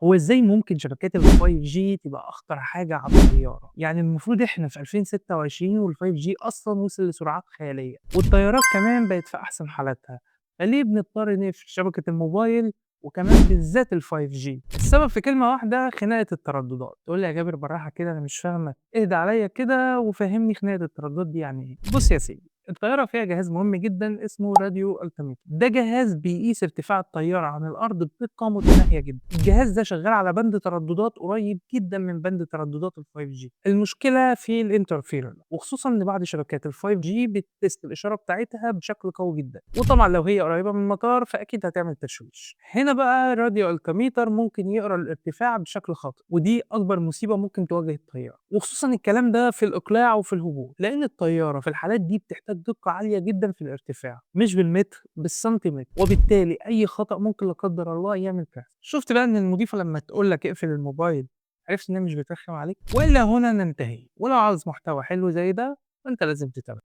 هو إزاي ممكن شبكات ال5G تبقى أخطر حاجة على الطيارة؟ يعني المفروض إحنا في 2026 وال5G أصلًا وصل لسرعات خيالية، والطيارات كمان بقت في أحسن حالاتها، فليه بنضطر نقفل شبكة الموبايل وكمان بالذات ال5G؟ السبب في كلمة واحدة خناقة الترددات. تقول لي يا جابر بالراحة كده أنا مش فاهمك، اهدى عليَّ كده وفهّمني خناقة الترددات دي يعني إيه؟ بُص يا سيدي، الطيارة فيها جهاز مهم جدًا اسمه راديو التيميتر، ده جهاز بيقيس ارتفاع الطيارة عن الأرض بدقة متناهية جدًا، الجهاز ده شغال على بند ترددات قريب جدًا من بند ترددات ال5G، المشكلة في الinterference وخصوصًا إن بعض شبكات ال5G بتقيس الإشارة بتاعتها بشكل قوي جدًا، وطبعًا لو هي قريبة من المطار فأكيد هتعمل تشويش، هنا بقى الراديو التيميتر ممكن يقرا الارتفاع بشكل خاطئ، ودي أكبر مصيبة ممكن تواجه الطيارة، وخصوصًا الكلام ده في الإقلاع وفي الهبوط، لأن الطيارة في الحالات دي بتحتاج دقة عالية جدًا في الارتفاع، مش بالمتر بالسنتيمتر، وبالتالي أي خطأ ممكن لا قدر الله يعمل كارثة. شُفت بقى إن المضيفة لمّا تقول لك اقفل الموبايل عرفت إن هي مش بترخم عليك؟ وإلى هنا ننتهي، ولو عاوز محتوى حلو زي ده فأنت لازم تتابع.